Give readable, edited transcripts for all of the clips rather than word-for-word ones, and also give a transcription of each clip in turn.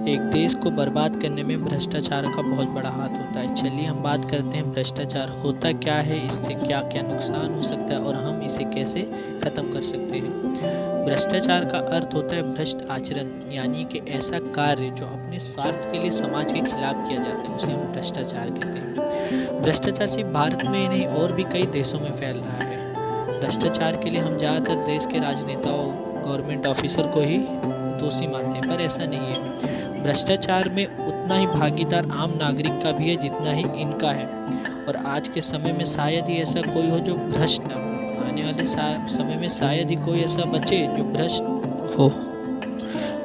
एक देश को बर्बाद करने में भ्रष्टाचार का बहुत बड़ा हाथ होता है। चलिए हम बात करते हैं भ्रष्टाचार होता क्या है, इससे क्या क्या नुकसान हो सकता है और हम इसे कैसे ख़त्म कर सकते हैं। भ्रष्टाचार का अर्थ होता है भ्रष्ट आचरण, यानी कि ऐसा कार्य जो अपने स्वार्थ के लिए समाज के खिलाफ किया जाता है, उसे हम भ्रष्टाचार कहते हैं। भ्रष्टाचार सिर्फ भारत में ही नहीं और भी कई देशों में फैल रहा है। भ्रष्टाचार के लिए हम ज़्यादातर देश के राजनेताओं, गवर्नमेंट ऑफिसर को ही दोषी मानते हैं, पर ऐसा नहीं है। भ्रष्टाचार में उतना ही भागीदार आम नागरिक का भी है जितना ही इनका है। और आज के समय में शायद ही ऐसा कोई हो जो भ्रष्ट ना हो। आने वाले समय में शायद ही कोई ऐसा बचे जो भ्रष्ट हो।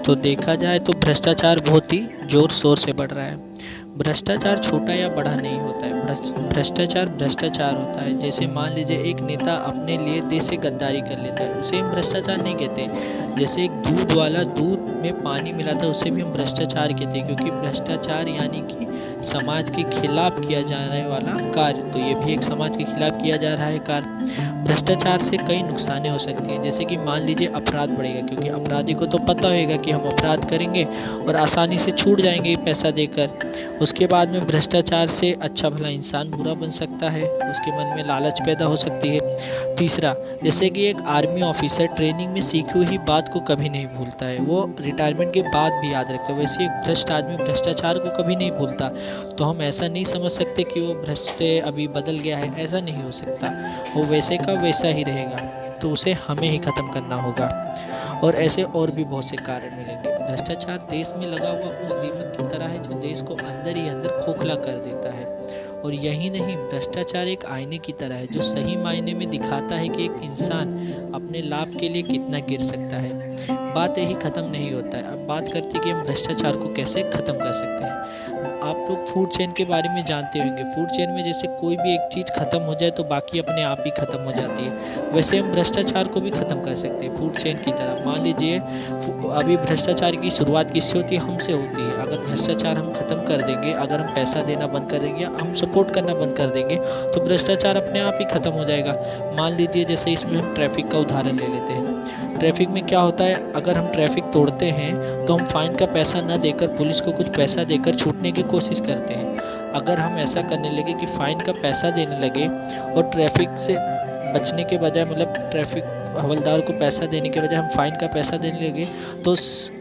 तो देखा जाए तो भ्रष्टाचार बहुत ही जोर शोर से बढ़ रहा है। भ्रष्टाचार छोटा या बड़ा नहीं होता है, भ्रष्टाचार भ्रष्टाचार होता है। जैसे मान लीजिए एक नेता अपने लिए देश से गद्दारी कर लेता है, उसे हम भ्रष्टाचार नहीं कहते। जैसे एक दूध वाला दूध में पानी मिलाता है, उसे भी हम भ्रष्टाचार कहते हैं, क्योंकि भ्रष्टाचार यानी कि समाज के खिलाफ किया जाने वाला कार्य। तो ये भी एक समाज के खिलाफ किया जा रहा है कार्य। भ्रष्टाचार से कई नुकसानें हो सकती हैं, जैसे कि मान लीजिए अपराध बढ़ेगा, क्योंकि अपराधी को तो पता होगा कि हम अपराध करेंगे और आसानी से छूट जाएंगे पैसा देकर। उसके बाद में भ्रष्टाचार से अच्छा भला इंसान बुरा बन सकता है, उसके मन में लालच पैदा हो सकती है। तीसरा, जैसे कि एक आर्मी ऑफिसर ट्रेनिंग में सीखी हुई बात को कभी नहीं भूलता है, वो रिटायरमेंट के बाद भी याद रखता है, वैसे एक भ्रष्ट आदमी भ्रष्टाचार को कभी नहीं भूलता। तो हम ऐसा नहीं समझ सकते कि वो भ्रष्ट अभी बदल गया है, ऐसा नहीं हो सकता। वो वैसे का वैसा ही रहेगा, तो उसे हमें ही ख़त्म करना होगा। और ऐसे और भी बहुत से कारण मिलेंगे। भ्रष्टाचार देश में लगा हुआ उस दीमक की तरह है जो देश को अंदर ही अंदर खोखला कर देता है। और यही नहीं, भ्रष्टाचार एक आईने की तरह है जो सही मायने में दिखाता है कि एक इंसान अपने लाभ के लिए कितना गिर सकता है। बात यही ख़त्म नहीं होता है। अब बात करते हैं कि हम भ्रष्टाचार को कैसे ख़त्म कर सकते हैं। आप लोग फूड चेन के बारे में जानते होंगे। फूड चेन में जैसे कोई भी एक चीज़ ख़त्म हो जाए तो बाकी अपने आप ही ख़त्म हो जाती है, वैसे हम भ्रष्टाचार को भी ख़त्म कर सकते हैं फूड चेन की तरह। मान लीजिए अभी भ्रष्टाचार की शुरुआत किससे होती है? हमसे होती है। अगर भ्रष्टाचार हम ख़त्म कर देंगे, अगर हम पैसा देना बंद कर देंगे, हम सपोर्ट करना बंद कर देंगे, तो भ्रष्टाचार अपने आप ही ख़त्म हो जाएगा। मान लीजिए जैसे इसमें हम ट्रैफिक का उदाहरण ले लेते हैं। ट्रैफिक में क्या होता है, अगर हम ट्रैफिक तोड़ते हैं तो हम फ़ाइन का पैसा न देकर पुलिस को कुछ पैसा देकर छूटने की कोशिश करते हैं। अगर हम ऐसा करने लगे कि फ़ाइन का पैसा देने लगे और ट्रैफिक से बचने के बजाय, मतलब ट्रैफिक हवलदार को पैसा देने के बजाय हम फ़ाइन का पैसा देने लगे, तो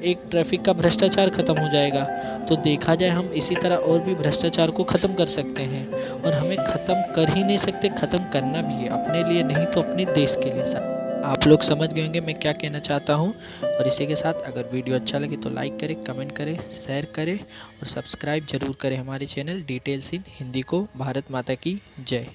एक ट्रैफिक का भ्रष्टाचार ख़त्म हो जाएगा। तो देखा जाए हम इसी तरह और भी भ्रष्टाचार को ख़त्म कर सकते हैं। और हमें ख़त्म कर ही नहीं सकते, ख़त्म करना भी है, अपने लिए नहीं तो अपने देश के लिए। आप लोग समझ गए होंगे मैं क्या कहना चाहता हूँ। और इसी के साथ अगर वीडियो अच्छा लगे तो लाइक करें, कमेंट करें, शेयर करें और सब्सक्राइब ज़रूर करें हमारे चैनल डिटेल्स इन हिंदी को। भारत माता की जय।